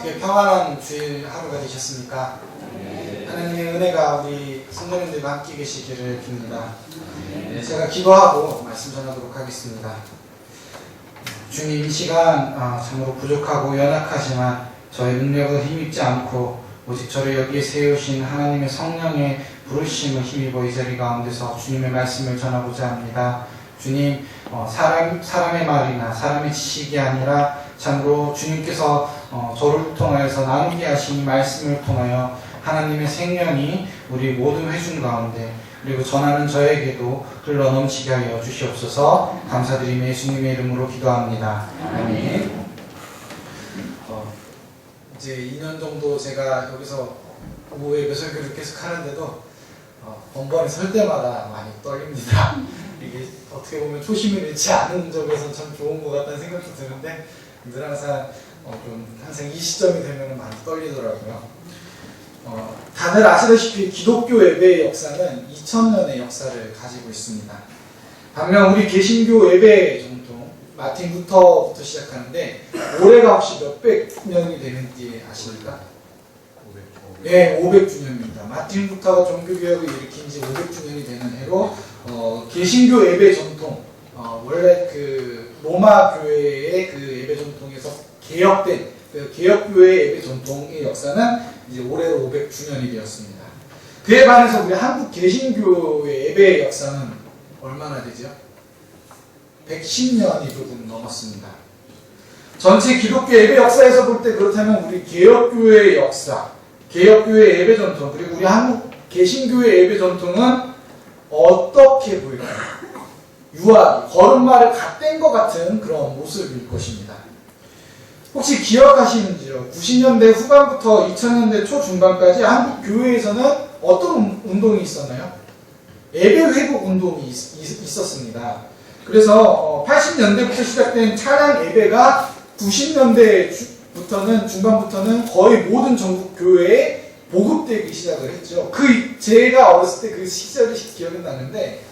어떻게 평안한 주일 하루가 되셨습니까? 하나님의 은혜가 우리 성도님들과 함께 계시기를 빕니다. 제가 기도하고 말씀 전하도록 하겠습니다. 주님, 이 시간 참으로 부족하고 연약하지만 저의 능력은 힘입지 않고 오직 저를 여기에 세우신 하나님의 성령의 부르심을 힘입어 이 자리 가운데서 주님의 말씀을 전하고자 합니다. 주님, 사람의 말이나 사람의 지식이 아니라 참으로 주님께서 저를 통하여서 나누게 하신 이 말씀을 통하여 하나님의 생명이 우리 모든 회중 가운데 그리고 전하는 저에게도 흘러넘치게 하여 주시옵소서. 감사드리며 예수님의 이름으로 기도합니다. 아멘. 이제 2년 정도 제가 여기서 오후 예배 설교를 계속 하는데도 번번이 설 때마다 많이 떨립니다. 이게 어떻게 보면 초심을 잃지 않은 점에서 참 좋은 것 같다는 생각도 드는데 늘 항상 항상 이 시점이 되면 많이 떨리더라고요. 다들 아시다시피 기독교 예배의 역사는 2000년의 역사를 가지고 있습니다. 반면 우리 개신교 예배 전통 마틴 루터부터 시작하는데 올해가 혹시 몇백 년이 되는지 아십니까? 네, 500주년입니다. 마틴 루터가 종교개혁을 일으킨 지 500주년이 되는 해로 개신교 예배 전통 원래 그 로마 교회의 그 예배 전통에서 개혁된 그 개혁교회 예배 전통의 역사는 이제 올해로 500주년이 되었습니다. 그에 반해서 우리 한국 개신교의 예배의 역사는 얼마나 되죠? 110년이 조금 넘었습니다. 전체 기독교 예배 역사에서 볼 때 그렇다면 우리 개혁교회의 역사, 개혁교회 예배 전통, 그리고 우리 한국 개신교회 예배 전통은 어떻게 보일까요? 유아기, 걸음마를 갓댄 것 같은 그런 모습일 것입니다. 혹시 기억하시는지요? 90년대 후반부터 2000년대 초중반까지 한국 교회에서는 어떤 운동이 있었나요? 예배 회복 운동이 있었습니다. 그래서 80년대부터 시작된 찬양 예배가 90년대부터는 중반부터는 거의 모든 전국 교회에 보급되기 시작을 했죠. 제가 어렸을 때 그 시절이 기억이 나는데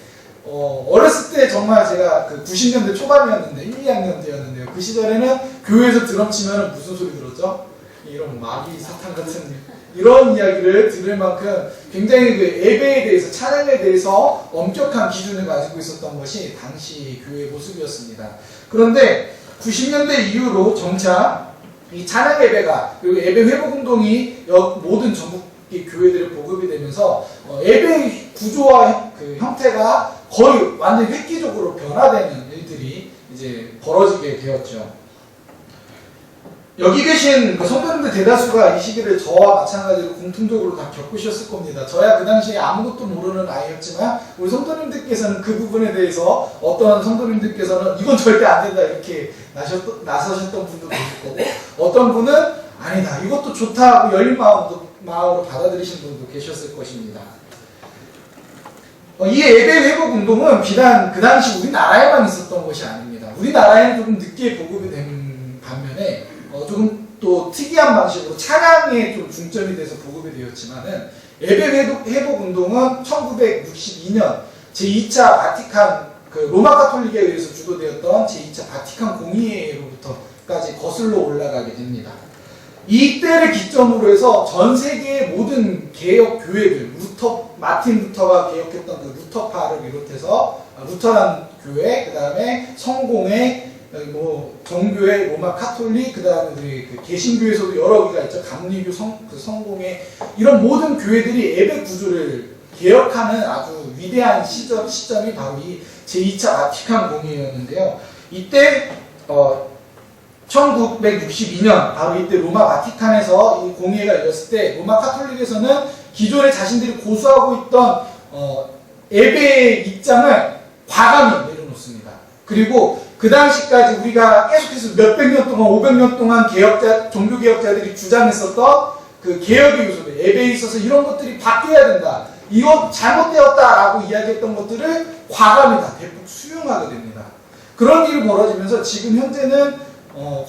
어렸을 때 정말 제가 그 90년대 초반이었는데 1, 2학년 때였는데요. 그 시절에는 교회에서 드럼 치면 무슨 소리 들었죠? 이런 마귀 사탄 같은 이런 이야기를 들을 만큼 굉장히 그 예배에 대해서 찬양에 대해서 엄격한 기준을 가지고 있었던 것이 당시 교회의 모습이었습니다. 그런데 90년대 이후로 점차 이 찬양 예배가 그리고 예배 회복 운동이 모든 전국의 교회들에 보급이 되면서 예배 구조와 그 형태가 거의 완전 획기적으로 변화되는 일들이 이제 벌어지게 되었죠. 여기 계신 성도님들 대다수가 이 시기를 저와 마찬가지로 공통적으로 다 겪으셨을 겁니다. 저야 그 당시에 아무것도 모르는 아이였지만 우리 성도님들께서는 그 부분에 대해서 어떤 성도님들께서는 이건 절대 안 된다 이렇게 나서셨던 분도 계실 거고 어떤 분은 아니다 이것도 좋다 하고 열린 마음으로 받아들이신 분도 계셨을 것입니다. 이 예배 회복 운동은 비단 그 당시 우리나라에만 있었던 것이 아닙니다. 우리나라에는 조금 늦게 보급이 된 반면에 조금 또 특이한 방식으로 찬양에 좀 중점이 돼서 보급이 되었지만은 예배 회복 운동은 1962년 제2차 바티칸 그 로마 가톨릭에 의해서 주도되었던 제2차 바티칸 공의회로부터까지 거슬러 올라가게 됩니다. 이때를 기점으로 해서 전 세계의 모든 개혁 교회들, 마틴 루터가 개혁했던 그 루터파를 비롯해서 루터란 교회, 그 다음에 성공회, 정교회, 로마 카톨릭, 그 다음에 우리 그 개신교에서도 여러 개가 있죠. 감리교, 성공회 이런 모든 교회들이 예배 구조를 개혁하는 아주 위대한 시점이 바로 이 제2차 바티칸 공의회였는데요. 이때 1962년 바로 이때 로마 바티칸에서 이 공의회가 열렸을 때 로마 카톨릭에서는 기존에 자신들이 고수하고 있던 예배의 입장을 과감히 내려놓습니다. 그리고 그 당시까지 우리가 계속해서 몇백 년 동안 500년 동안 종교개혁자들이 주장했었던 그 개혁의 요소들 예배에 있어서 이런 것들이 바뀌어야 된다. 이거 잘못되었다라고 이야기했던 것들을 과감히 다 대폭 수용하게 됩니다. 그런 일이 벌어지면서 지금 현재는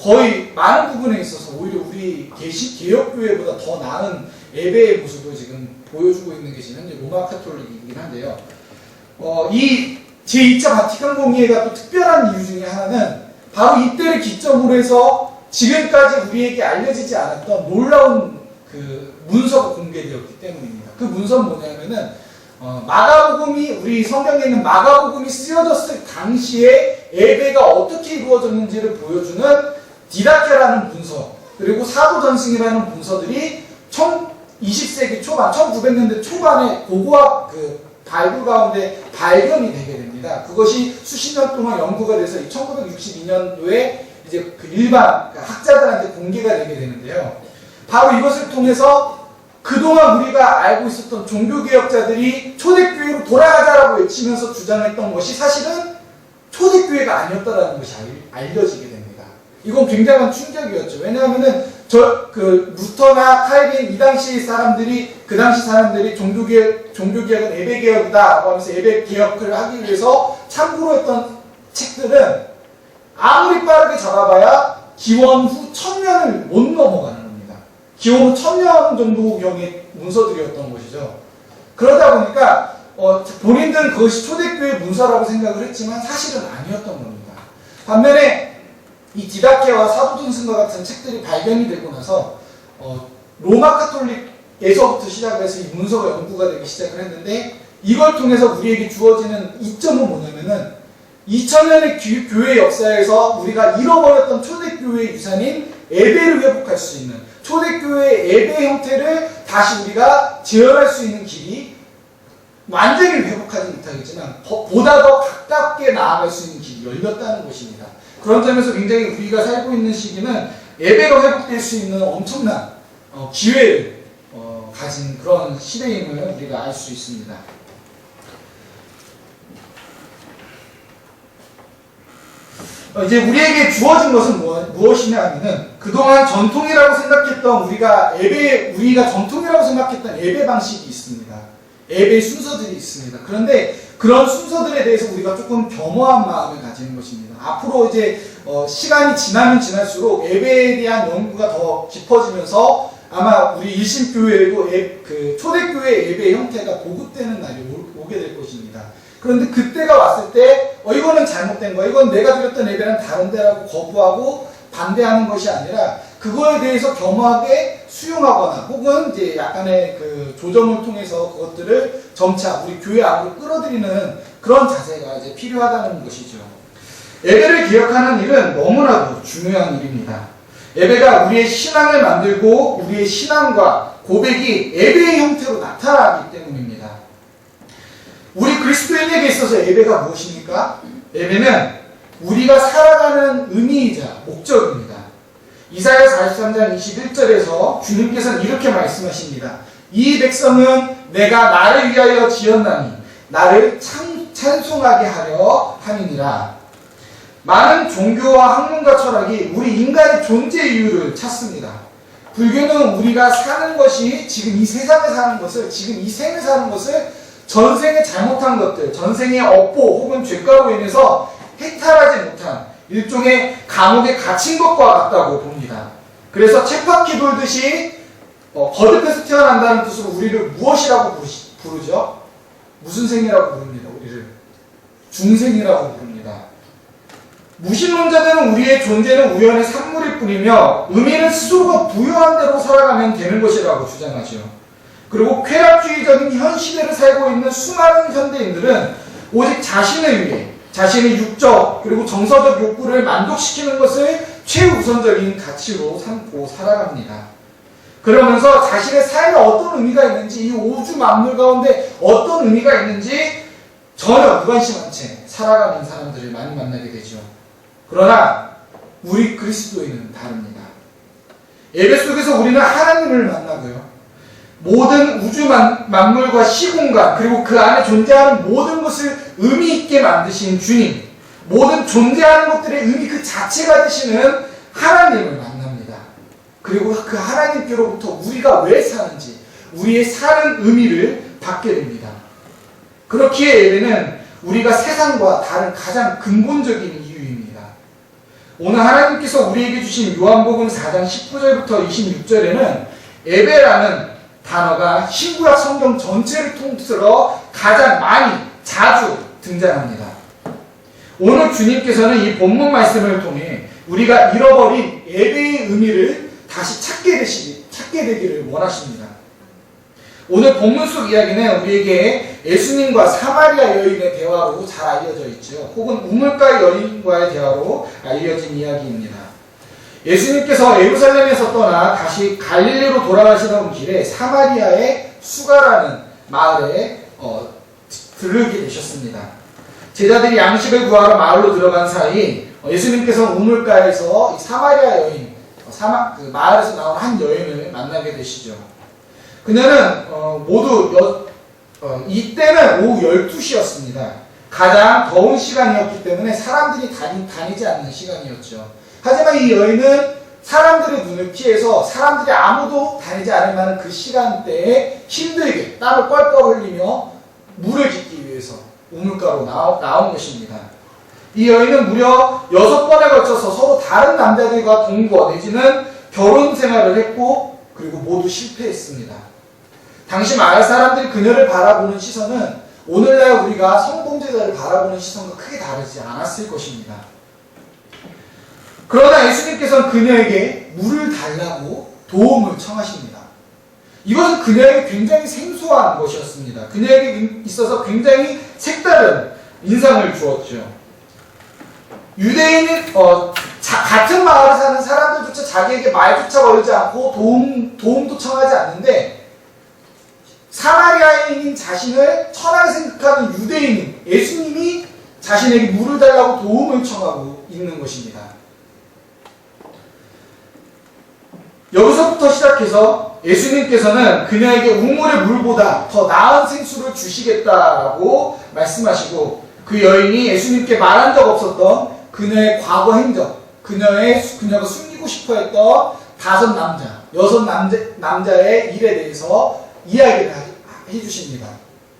거의 많은 부분에 있어서 오히려 우리 개혁교회보다 더 나은 예배의 모습을 지금 보여주고 있는 게 지금 현재 로마 카톨릭이긴 한데요. 이 제2차 바티칸 공의회가 또 특별한 이유 중에 하나는 바로 이때를 기점으로 해서 지금까지 우리에게 알려지지 않았던 놀라운 그 문서가 공개되었기 때문입니다. 그 문서는 뭐냐면은 마가복음이 우리 성경에 있는 마가복음이 쓰여졌을 당시에 예배가 어떻게 이루어졌는지를 보여주는 디다케라는 문서, 그리고 사도전승이라는 문서들이 20세기 초반, 1900년대 초반에 고고학 그 발굴 가운데 발견이 되게 됩니다. 그것이 수십 년 동안 연구가 돼서 1962년도에 이제 그 일반 학자들한테 공개가 되게 되는데요. 바로 이것을 통해서 그동안 우리가 알고 있었던 종교개혁자들이 초대교회로 돌아가자라고 외치면서 주장했던 것이 사실은 초대교회가 아니었다라는 것이 알려지게 됩니다. 이건 굉장한 충격이었죠. 왜냐하면은 루터나 칼빈 이 당시 사람들이, 그 당시 사람들이 종교개혁은 예배개혁이다라고 하면서 예배개혁을 하기 위해서 참고로 했던 책들은 아무리 빠르게 잡아봐야 기원 후 1000년을 못 넘어가는 겁니다. 기원 후 1000년 정도경의 문서들이었던 것이죠. 그러다 보니까 본인들은 그것이 초대교회 문서라고 생각을 했지만 사실은 아니었던 겁니다. 반면에 이 디다케와 사도전승과 같은 책들이 발견이 되고 나서 로마 카톨릭에서부터 시작해서 이 문서가 연구가 되기 시작을 했는데, 이걸 통해서 우리에게 주어지는 이점은 뭐냐면은 2000년의 교회 역사에서 우리가 잃어버렸던 초대교회의 유산인 예배를 회복할 수 있는, 초대교회의 예배 형태를 다시 우리가 재현할 수 있는 길이 완전히 회복하지 못하겠지만 보다 더 가깝게 나아갈 수 있는 길이 열렸다는 것입니다. 그런 점에서 굉장히 우리가 살고 있는 시기는 예배가 회복될 수 있는 엄청난 기회를 가진 그런 시대임을 우리가 알 수 있습니다. 이제 우리에게 주어진 것은 무엇이냐 하면은 그동안 전통이라고 생각했던 우리가 전통이라고 생각했던 예배 방식이 있습니다. 예배 순서들이 있습니다. 그런데 그런 순서들에 대해서 우리가 조금 겸허한 마음을 가지는 것입니다. 앞으로 이제 시간이 지나면 지날수록 예배에 대한 연구가 더 깊어지면서 아마 우리 일신교회에도 그 초대교회 예배 형태가 보급되는 날이 오게 될 것입니다. 그런데 그때가 왔을 때 이거는 잘못된 거야, 이건 내가 드렸던 예배는 다른데라고 거부하고 반대하는 것이 아니라 그거에 대해서 겸허하게 수용하거나 혹은 이제 약간의 그 조정을 통해서 그것들을 점차 우리 교회 안으로 끌어들이는 그런 자세가 이제 필요하다는 것이죠. 예배를 기억하는 일은 너무나도 중요한 일입니다. 예배가 우리의 신앙을 만들고 우리의 신앙과 고백이 예배의 형태로 나타나기 때문입니다. 우리 그리스도인에게 있어서 예배가 무엇입니까? 예배는 우리가 살아가는 의미이자 목적입니다. 이사야 43장 21절에서 주님께서는 이렇게 말씀하십니다. 이 백성은 내가 나를 위하여 지었나니 나를 찬송하게 하려 함이니라. 많은 종교와 학문과 철학이 우리 인간의 존재 이유를 찾습니다. 불교는 우리가 사는 것이 지금 이 세상에 사는 것을, 지금 이 생에 사는 것을 전생에 잘못한 것들, 전생의 업보 혹은 죄가로 인해서 해탈하지 못한 일종의 감옥에 갇힌 것과 같다고 봅니다. 그래서 쳇바퀴 돌듯이 거듭해서 태어난다는 뜻으로 우리를 무엇이라고 부르죠? 무슨 생이라고 부릅니다. 우리를 중생이라고 부릅니다. 무신론자들은 우리의 존재는 우연의 산물일 뿐이며 의미는 스스로가 부여한 대로 살아가면 되는 것이라고 주장하죠. 그리고 쾌락주의적인 현 시대를 살고 있는 수많은 현대인들은 오직 자신을 위해 자신의 육적 그리고 정서적 욕구를 만족시키는 것을 최우선적인 가치로 삼고 살아갑니다. 그러면서 자신의 삶에 어떤 의미가 있는지, 이 우주 만물 가운데 어떤 의미가 있는지 전혀 무관심한 채 살아가는 사람들을 많이 만나게 되죠. 그러나 우리 그리스도인은 다릅니다. 예배 속에서 우리는 하나님을 만나고요, 모든 우주 만물과 시공간 그리고 그 안에 존재하는 모든 것을 의미 있게 만드신 주님, 모든 존재하는 것들의 의미 그 자체가 되시는 하나님을 만납니다. 그리고 그 하나님께로부터 우리가 왜 사는지, 우리의 사는 의미를 받게 됩니다. 그렇기에 예배는 우리가 세상과 다른 가장 근본적인 이유입니다. 오늘 하나님께서 우리에게 주신 요한복음 4장 19절부터 26절에는 예배라는 단어가 신구약 성경 전체를 통틀어 가장 많이 자주 등장합니다. 오늘 주님께서는 이 본문 말씀을 통해 우리가 잃어버린 예배의 의미를 다시 찾게 되기를 원하십니다. 오늘 본문 속 이야기는 우리에게 예수님과 사마리아 여인의 대화로 잘 알려져 있죠. 혹은 우물가의 여인과의 대화로 알려진 이야기입니다. 예수님께서 예루살렘에서 떠나 다시 갈릴리로 돌아가시던 길에 사마리아의 수가라는 마을에 들르게 되셨습니다. 제자들이 양식을 구하러 마을로 들어간 사이 예수님께서 우물가에서 이 사마리아 여인, 그 마을에서 나온 한 여인을 만나게 되시죠. 그녀는 이때는 오후 12시였습니다. 가장 더운 시간이었기 때문에 사람들이 다니지 않는 시간이었죠. 하지만 이 여인은 사람들의 눈을 피해서 사람들이 아무도 다니지 않을 만한 그 시간대에 힘들게 땀을 뻘뻘 흘리며 물을 깃기 위해서 우물가로 나온 것입니다. 이 여인은 무려 6번에 걸쳐서 서로 다른 남자들과 동거 내지는 결혼 생활을 했고 그리고 모두 실패했습니다. 당시 마을 사람들이 그녀를 바라보는 시선은 오늘날 우리가 성범죄자를 바라보는 시선과 크게 다르지 않았을 것입니다. 그러나 예수님께서는 그녀에게 물을 달라고 도움을 청하십니다. 이것은 그녀에게 굉장히 생소한 것이었습니다. 그녀에게 있어서 굉장히 색다른 인상을 주었죠. 유대인은 같은 마을에 사는 사람들조차 자기에게 말조차 걸지 않고 도움도 청하지 않는데 사마리아인인 자신을 천하게 생각하는 유대인인 예수님이 자신에게 물을 달라고 도움을 청하고 있는 것입니다. 여기서부터 시작해서 예수님께서는 그녀에게 우물의 물보다 더 나은 생수를 주시겠다라고 말씀하시고 그 여인이 예수님께 말한 적 없었던 그녀의 과거 행적, 그녀가 숨기고 싶어 했던 6 남자의 일에 대해서 이야기를 해주십니다.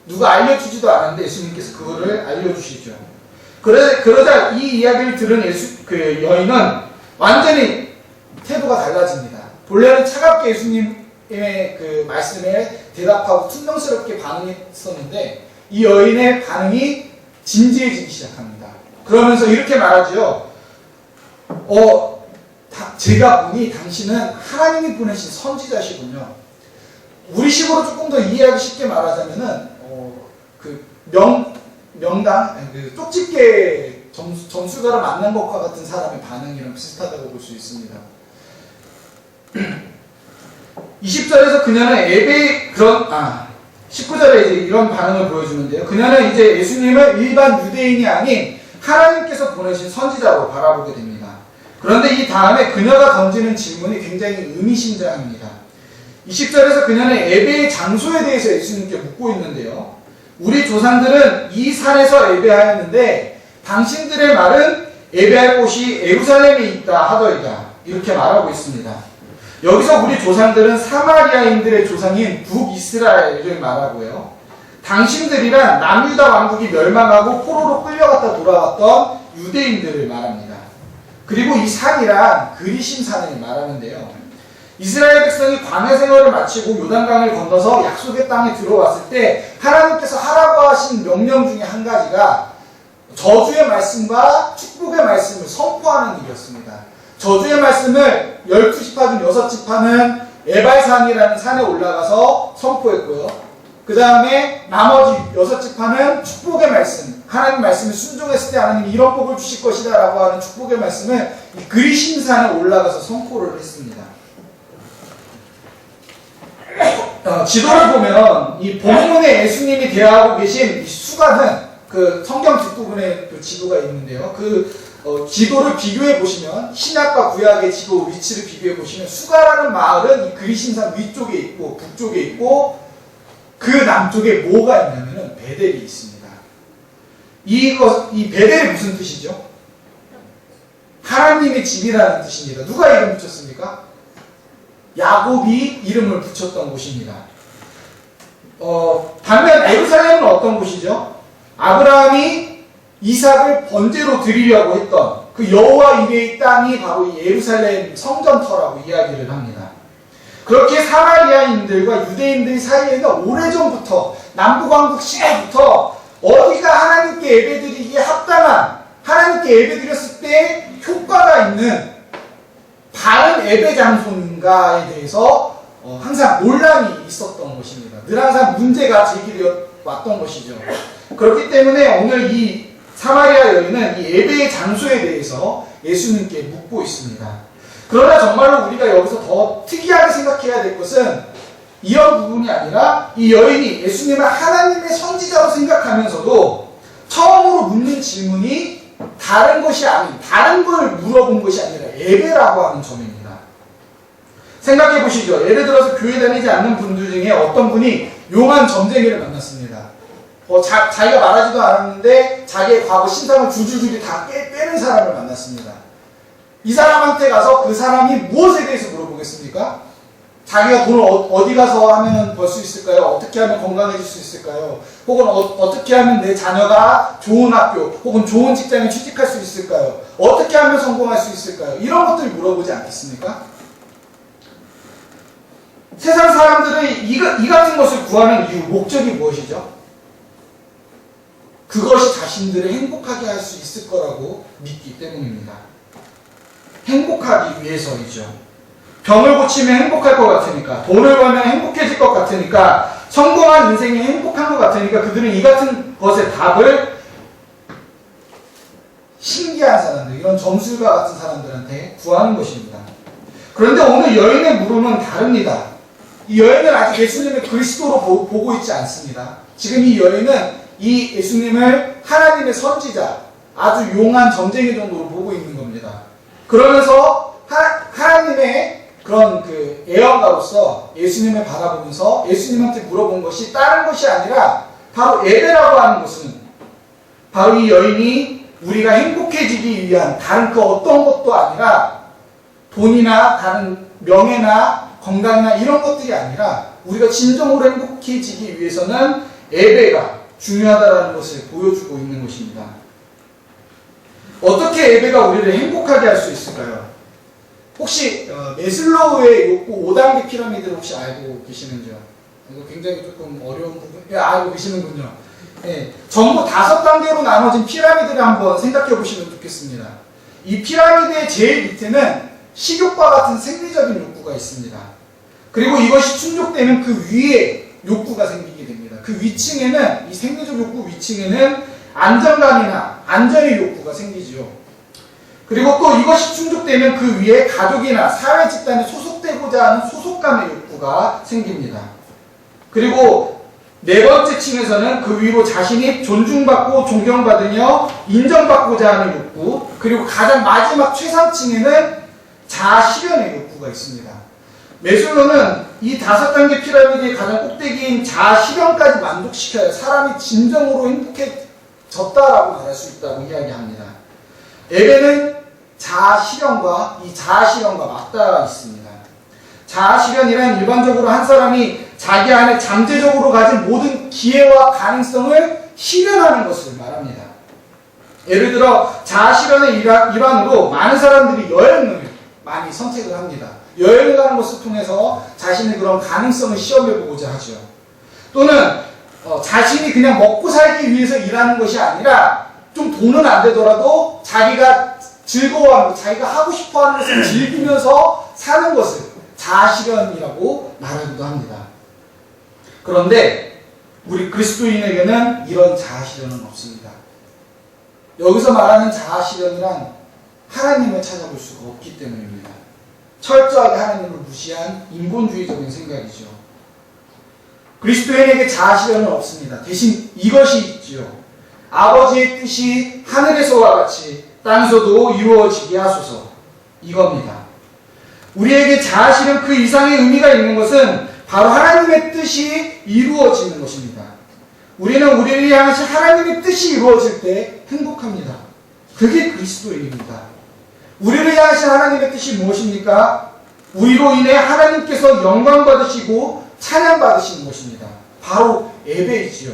누가 알려주지도 않았는데 예수님께서 그거를 알려주시죠. 그러자 이 이야기를 들은 그 여인은 완전히 태도가 달라집니다. 본래는 차갑게 예수님의 그 말씀에 대답하고 퉁명스럽게 반응했었는데 이 여인의 반응이 진지해지기 시작합니다. 그러면서 이렇게 말하죠. 제가 보니 당신은 하나님이 보내신 선지자시군요. 우리식으로 조금 더 이해하기 쉽게 말하자면은 명당 쪽집게 점수가를 만난 것과 같은 사람의 반응이랑 비슷하다고 볼 수 있습니다. 20절에서 그녀는 19절에 이제 이런 반응을 보여주는데요. 그녀는 이제 예수님을 일반 유대인이 아닌 하나님께서 보내신 선지자로 바라보게 됩니다. 그런데 이 다음에 그녀가 던지는 질문이 굉장히 의미심장합니다. 20절에서 그녀는 예배의 장소에 대해서 예수님께 묻고 있는데요. 우리 조상들은 이 산에서 예배하였는데 당신들의 말은 예배할 곳이 예루살렘에 있다 하더이다. 이렇게 말하고 있습니다. 여기서 우리 조상들은 사마리아인들의 조상인 북이스라엘을 말하고요. 당신들이란 남유다 왕국이 멸망하고 포로로 끌려갔다 돌아왔던 유대인들을 말합니다. 그리고 이 산이란 그리심 산을 말하는데요. 이스라엘 백성이 광야 생활을 마치고 요단강을 건너서 약속의 땅에 들어왔을 때 하나님께서 하라고 하신 명령 중에 한 가지가 저주의 말씀과 축복의 말씀을 선포하는 일이었습니다. 저주의 말씀을 12지파 중 6지파는 에발산이라는 산에 올라가서 선포했고요. 그 다음에 나머지 6지파는 축복의 말씀, 하나님 말씀에 순종했을 때 하나님이 이런 복을 주실 것이다 라고 하는 축복의 말씀을 이 그리심산에 올라가서 선포를 했습니다. 지도를 보면 이 본문에 예수님이 대화하고 계신 이 수가는 그 성경 뒷부분에 또 지도가 있는데요. 지도를 비교해 보시면 신약과 구약의 지도 위치를 비교해 보시면 수가라는 마을은 이 그리심산 위쪽에 있고 북쪽에 있고 그 남쪽에 뭐가 있냐면은 베델이 있습니다. 이 베델이 무슨 뜻이죠? 하나님의 집이라는 뜻입니다. 누가 이름 붙였습니까? 야곱이 이름을 붙였던 곳입니다. 반면 예루살렘은 어떤 곳이죠? 아브라함이 이삭을 번제로 드리려고 했던 그 여호와 이레의 땅이 바로 이 예루살렘 성전터라고 이야기를 합니다. 그렇게 사마리아인들과 유대인들 사이에는 오래전부터 남북왕국 시대부터 어디가 하나님께 예배드리기에 합당한 하나님께 예배드렸을 때 효과가 있는 바른 예배 장소인가에 대해서 항상 논란이 있었던 것입니다. 늘 항상 문제가 제기되어 왔던 것이죠. 그렇기 때문에 오늘 이 사마리아 여인은 이 예배의 장소에 대해서 예수님께 묻고 있습니다. 그러나 정말로 우리가 여기서 더 특이하게 생각해야 될 것은 이런 부분이 아니라 이 여인이 예수님을 하나님의 선지자로 생각하면서도 처음으로 묻는 질문이 다른 걸 물어본 것이 아니라 예배라고 하는 점입니다. 생각해 보시죠. 예를 들어서 교회 다니지 않는 분들 중에 어떤 분이 용한 점쟁이를 만났습니다. 자기가 말하지도 않았는데 자기의 과거 신상을 줄줄줄이 다 빼는 사람을 만났습니다. 이 사람한테 가서 그 사람이 무엇에 대해서 물어보겠습니까? 자기가 돈을 어디 가서 하면 벌 수 있을까요? 어떻게 하면 건강해질 수 있을까요? 혹은 어떻게 하면 내 자녀가 좋은 학교 혹은 좋은 직장에 취직할 수 있을까요? 어떻게 하면 성공할 수 있을까요? 이런 것들을 물어보지 않겠습니까? 세상 사람들은 이 같은 것을 구하는 이유, 목적이 무엇이죠? 그것이 자신들을 행복하게 할 수 있을 거라고 믿기 때문입니다. 행복하기 위해서이죠. 병을 고치면 행복할 것 같으니까, 돈을 벌면 행복해질 것 같으니까, 성공한 인생이 행복한 것 같으니까 그들은 이 같은 것의 답을 신기한 사람들, 이런 점술가 같은 사람들한테 구하는 것입니다. 그런데 오늘 여인의 물음은 다릅니다. 이 여인은 아직 예수님을 그리스도로 보고 있지 않습니다. 지금 이 여인은 이 예수님을 하나님의 선지자, 아주 용한 점쟁이 정도로 보고 있는 겁니다. 그러면서 하나님의 그런 그 애언가로서 예수님을 바라보면서 예수님한테 물어본 것이 다른 것이 아니라 바로 예배라고 하는 것은 바로 이 여인이 우리가 행복해지기 위한 다른 그 어떤 것도 아니라 돈이나 다른 명예나 건강이나 이런 것들이 아니라 우리가 진정으로 행복해지기 위해서는 예배가 중요하다는 것을 보여주고 있는 것입니다. 어떻게 예배가 우리를 행복하게 할 수 있을까요? 혹시 메슬로우의 욕구 5단계 피라미드를 혹시 알고 계시는지요? 이거 굉장히 조금 어려운 부분, 알고 계시는군요. 네, 전부 5단계로 나눠진 피라미드를 한번 생각해 보시면 좋겠습니다. 이 피라미드의 제일 밑에는 식욕과 같은 생리적인 욕구가 있습니다. 그리고 이것이 충족되면 그 위에 욕구가 생기게 됩니다. 그 위층에는, 이 생리적 욕구 위층에는 안정감이나 안전의 욕구가 생기죠. 그리고 또 이것이 충족되면 그 위에 가족이나 사회 집단에 소속되고자 하는 소속감의 욕구가 생깁니다. 그리고 네 번째 층에서는 그 위로 자신이 존중받고 존경받으며 인정받고자 하는 욕구, 그리고 가장 마지막 최상층에는 자아 실현의 욕구가 있습니다. 메슬로는 이 5단계 피라미드의 가장 꼭대기인 자아 실현까지 만족시켜야 사람이 진정으로 행복해졌다라고 말할 수 있다고 이야기합니다. 예배는 자아 실현과 이 자아 실현과 맞닿아 있습니다. 자아 실현이란 일반적으로 한 사람이 자기 안에 잠재적으로 가진 모든 기회와 가능성을 실현하는 것을 말합니다. 예를 들어 자아 실현의 일환으로 많은 사람들이 여행을 많이 선택을 합니다. 여행을 가는 것을 통해서 자신의 그런 가능성을 시험해보고자 하죠. 또는 자신이 그냥 먹고 살기 위해서 일하는 것이 아니라 좀 돈은 안 되더라도 자기가 즐거워하는 것, 자기가 하고 싶어하는 것을 즐기면서 사는 것을 자아실현이라고 말하기도 합니다. 그런데 우리 그리스도인에게는 이런 자아실현은 없습니다. 여기서 말하는 자아실현이란 하나님을 찾아볼 수가 없기 때문입니다. 철저하게 하나님을 무시한 인본주의적인 생각이죠. 그리스도인에게 자아실현은 없습니다. 대신 이것이 있지요. 아버지의 뜻이 하늘에서와 같이 땅에서도 이루어지게 하소서. 이겁니다. 우리에게 자아실현 그 이상의 의미가 있는 것은 바로 하나님의 뜻이 이루어지는 것입니다. 우리는 우리를 향하신 하나님의 뜻이 이루어질 때 행복합니다. 그게 그리스도인입니다. 우리를 향하신 하나님의 뜻이 무엇입니까? 우리로 인해 하나님께서 영광 받으시고 찬양 받으시는 것입니다. 바로 예배이지요.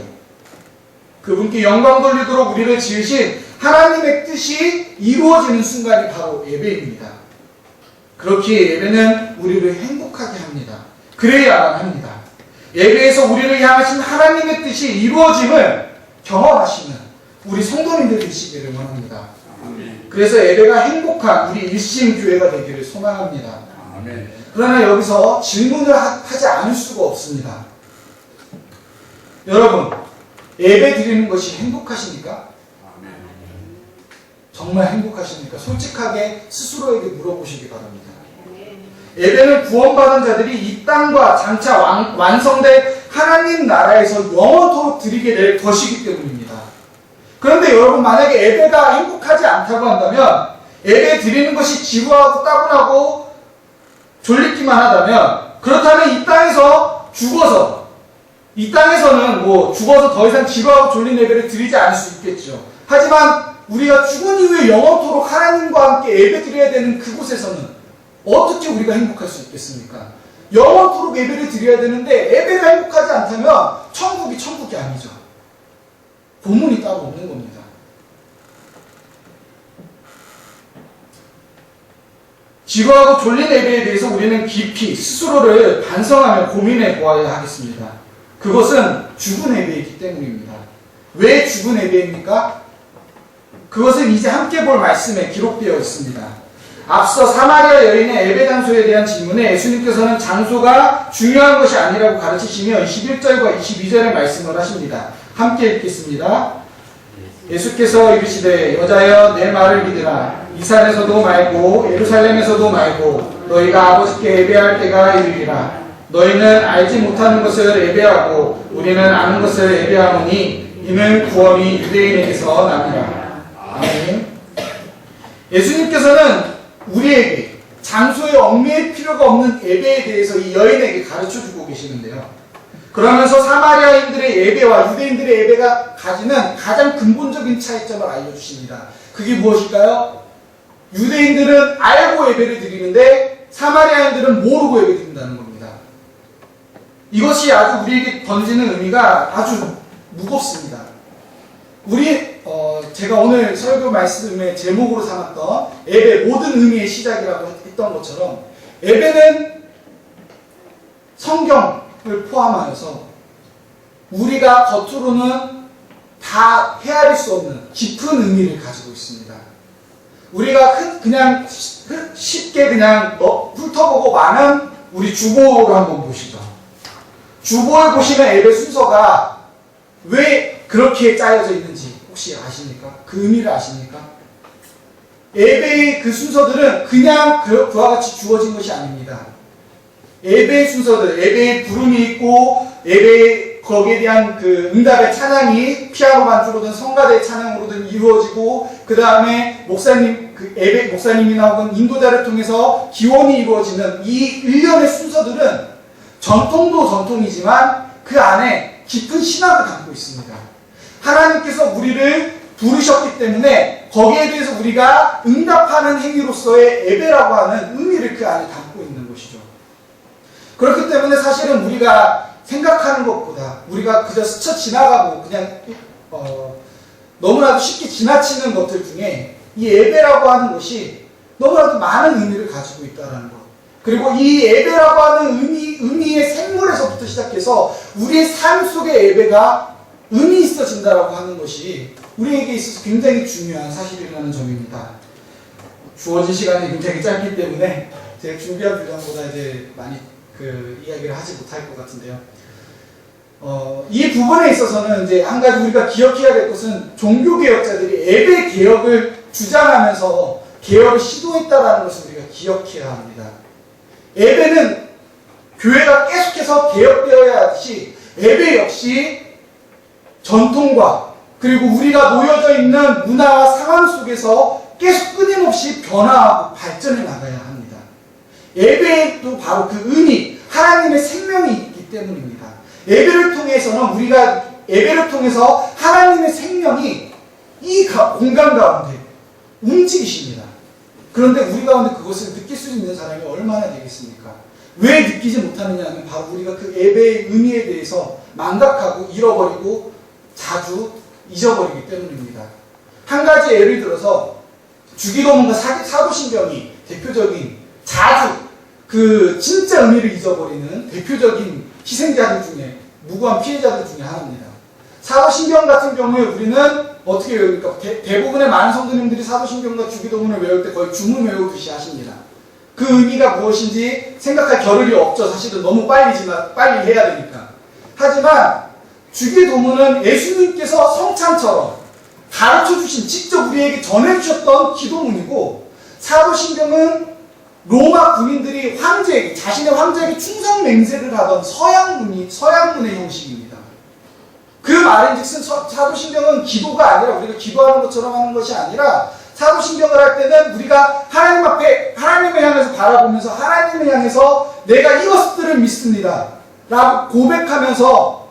그분께 영광 돌리도록 우리를 지으신 하나님의 뜻이 이루어지는 순간이 바로 예배입니다. 그렇기에 예배는 우리를 행복하게 합니다. 그래야만 합니다. 예배에서 우리를 향하신 하나님의 뜻이 이루어짐을 경험하시는 우리 성도님들 되시기를 원합니다. 그래서 예배가 행복한 우리 일심교회가 되기를 소망합니다. 그러나 여기서 질문을 하지 않을 수가 없습니다. 여러분, 예배 드리는 것이 행복하십니까? 정말 행복하십니까? 솔직하게 스스로에게 물어보시기 바랍니다. 예배는 구원받은 자들이 이 땅과 장차 완성될 하나님 나라에서 영원토록 드리게 될 것이기 때문입니다. 그런데 여러분, 만약에 예배가 행복하지 않다고 한다면, 예배 드리는 것이 지루하고 따분하고 졸리기만 하다면, 그렇다면 이 땅에서 죽어서, 이 땅에서는 죽어서 더 이상 지루하고 졸린 예배를 드리지 않을 수 있겠죠. 하지만 우리가 죽은 이후에 영원토록 하나님과 함께 예배 드려야 되는 그곳에서는 어떻게 우리가 행복할 수 있겠습니까? 영원토록 예배를 드려야 되는데 예배가 행복하지 않다면 천국이 천국이 아니죠. 본문이 따로 없는 겁니다. 지루하고 졸린 예배에 대해서 우리는 깊이 스스로를 반성하며 고민해 보아야 하겠습니다. 그것은 죽은 예배이기 때문입니다. 왜 죽은 예배입니까? 그것은 이제 함께 볼 말씀에 기록되어 있습니다. 앞서 사마리아 여인의 예배 장소에 대한 질문에 예수님께서는 장소가 중요한 것이 아니라고 가르치시며 21절과 22절의 말씀을 하십니다. 함께 읽겠습니다. 예수께서 이르시되 여자여 내 말을 믿으라. 이 산에서도 말고 예루살렘에서도 말고 너희가 아버지께 예배할 때가 이르리라. 너희는 알지 못하는 것을 예배하고 우리는 아는 것을 예배하노니 이는 구원이 유대인에게서 남이라. 아멘. 예수님께서는 우리에게 장소에 얽매일 필요가 없는 예배에 대해서 이 여인에게 가르쳐주고 계시는데요. 그러면서 사마리아인들의 예배와 유대인들의 예배가 가지는 가장 근본적인 차이점을 알려주십니다. 그게 무엇일까요? 유대인들은 알고 예배를 드리는데 사마리아인들은 모르고 예배 드린다는 겁니다. 이것이 아주 우리에게 던지는 의미가 아주 무겁습니다. 제가 오늘 설교 말씀의 제목으로 삼았던 예배 모든 의미의 시작이라고 했던 것처럼 예배는 성경을 포함하여서 우리가 겉으로는 다 헤아릴 수 없는 깊은 의미를 가지고 있습니다. 우리가 그냥 쉽게 그냥 훑어보고 마는 우리 주보를 한번 보시죠. 주보에 보시면 예배 순서가 왜 그렇게 짜여져 있는지 혹시 아십니까? 그 의미를 아십니까? 예배의 그 순서들은 그냥 그와 같이 주어진 것이 아닙니다. 예배의 순서들, 예배의 부름이 있고 예배의 거기에 대한 그 응답의 찬양이 피아노 반주로든 성가대 찬양으로든 이루어지고 그 다음에 목사님이나 혹은 인도자를 통해서 기원이 이루어지는 이 일련의 순서들은 전통도 전통이지만 그 안에 깊은 신학을 담고 있습니다. 하나님께서 우리를 부르셨기 때문에 거기에 대해서 우리가 응답하는 행위로서의 예배라고 하는 의미를 그 안에 담고 있는 것이죠. 그렇기 때문에 사실은 우리가 생각하는 것보다 우리가 그저 스쳐 지나가고 그냥 너무나도 쉽게 지나치는 것들 중에 이 예배라고 하는 것이 너무나도 많은 의미를 가지고 있다는 것. 그리고 이 예배라고 하는 의미의 생물에서부터 시작해서 우리의 삶 속의 예배가 의미 있어진다라고 하는 것이 우리에게 있어서 굉장히 중요한 사실이라는 점입니다. 주어진 시간이 굉장히 짧기 때문에 제가 준비한 분량보다 이제 많이 이야기를 하지 못할 것 같은데요. 이 부분에 있어서는 이제 한 가지 우리가 기억해야 될 것은 종교개혁자들이 예배 개혁을 주장하면서 개혁을 시도했다라는 것을 우리가 기억해야 합니다. 예배는 교회가 계속해서 개혁되어야 하듯이 예배 역시 전통과 그리고 우리가 놓여져 있는 문화와 상황 속에서 계속 끊임없이 변화하고 발전해 나가야 합니다. 예배에도 바로 그 의미, 하나님의 생명이 있기 때문입니다. 예배를 통해서 하나님의 생명이 이 공간 가운데 움직이십니다. 그런데 우리 가운데 그것을 느낄 수 있는 사람이 얼마나 되겠습니까? 왜 느끼지 못하느냐 하면 바로 우리가 그 예배의 의미에 대해서 망각하고 잃어버리고 자주 잊어버리기 때문입니다. 한 가지 예를 들어서 주기도문과 사도신경이 대표적인 자주 그 진짜 의미를 잊어버리는 대표적인 희생자들 중에 무고한 피해자들 중에 하나입니다. 사도신경 같은 경우에 우리는 어떻게 외웁니까? 대부분의 많은 성도님들이 사도신경과 주기도문을 외울 때 거의 주문 외우듯이 하십니다. 그 의미가 무엇인지 생각할 겨를이 없죠. 사실은 너무 빨리 해야 되니까. 하지만 주기도문은 예수님께서 성찬처럼 가르쳐주신, 직접 우리에게 전해주셨던 기도문이고, 사도신경은 로마 군인들이 황제에게, 자신의 황제에게 충성 맹세를 하던 서양문의 형식입니다. 그 말인즉슨 사도신경은 기도가 아니라, 우리가 기도하는 것처럼 하는 것이 아니라, 사도신경을 할 때는 우리가 하나님 앞에, 하나님을 향해서 바라보면서 하나님을 향해서 내가 이것들을 믿습니다 라고 고백하면서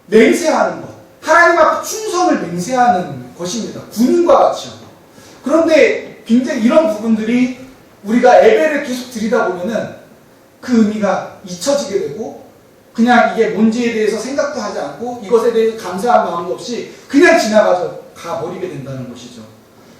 맹세하는 것, 하나님 앞에 충성을 맹세하는 것입니다. 군인과 같이요. 그런데 굉장히 이런 부분들이 우리가 예배를 계속 드리다 보면은 그 의미가 잊혀지게 되고, 그냥 이게 뭔지에 대해서 생각도 하지 않고 이것에 대해서 감사한 마음도 없이 그냥 가버리게 된다는 것이죠.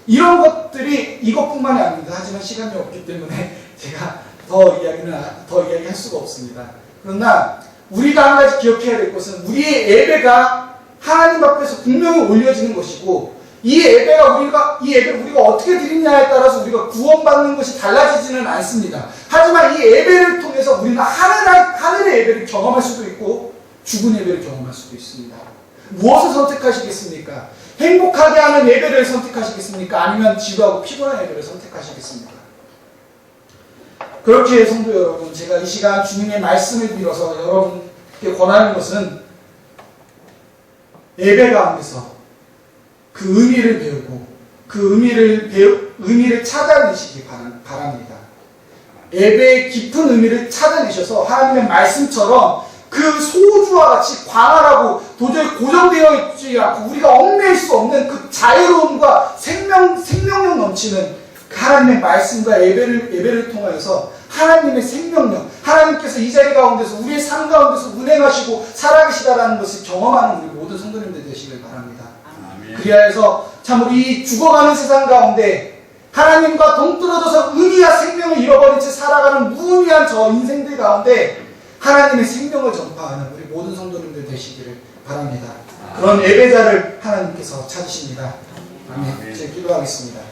이런 것들이 이것뿐만이 아닙니다. 하지만 시간이 없기 때문에 제가 더 이야기할 수가 없습니다. 그러나 우리가 한 가지 기억해야 될 것은, 우리의 예배가 하나님 앞에서 분명히 올려지는 것이고, 이 예배를 우리가 어떻게 드리냐에 따라서 우리가 구원받는 것이 달라지지는 않습니다. 하지만 이 예배를 통해서 우리는 하늘의 예배를 경험할 수도 있고 죽은 예배를 경험할 수도 있습니다. 무엇을 선택하시겠습니까? 행복하게 하는 예배를 선택하시겠습니까? 아니면 지루하고 피곤한 예배를 선택하시겠습니까? 그렇게 성도 여러분, 제가 이 시간 주님의 말씀을 빌어서 여러분께 권하는 것은, 예배 가운데서 그 의미를 배우고 그 의미를 찾아내시기 바랍니다. 예배의 깊은 의미를 찾아내셔서 하나님의 말씀처럼 그 소주와 같이 광활하고 도저히 고정되어 있지 않고 우리가 얽매일 수 없는 그 자유로움과 생명력 넘치는 그 하나님의 말씀과 예배를 통하여서 하나님의 생명력, 하나님께서 이 자리 가운데서 우리의 삶 가운데서 운행하시고 살아계시다라는 것을 경험하는 우리 모든 성도님들 되시길 바랍니다. 그리하여서 참 우리 죽어가는 세상 가운데 하나님과 동떨어져서 의미와 생명을 잃어버린 채 살아가는 무의미한 저 인생들 가운데 하나님의 생명을 전파하는 우리 모든 성도님들 되시기를 바랍니다. 그런 예배자를 하나님께서 찾으십니다. 아멘. 제가 기도하겠습니다.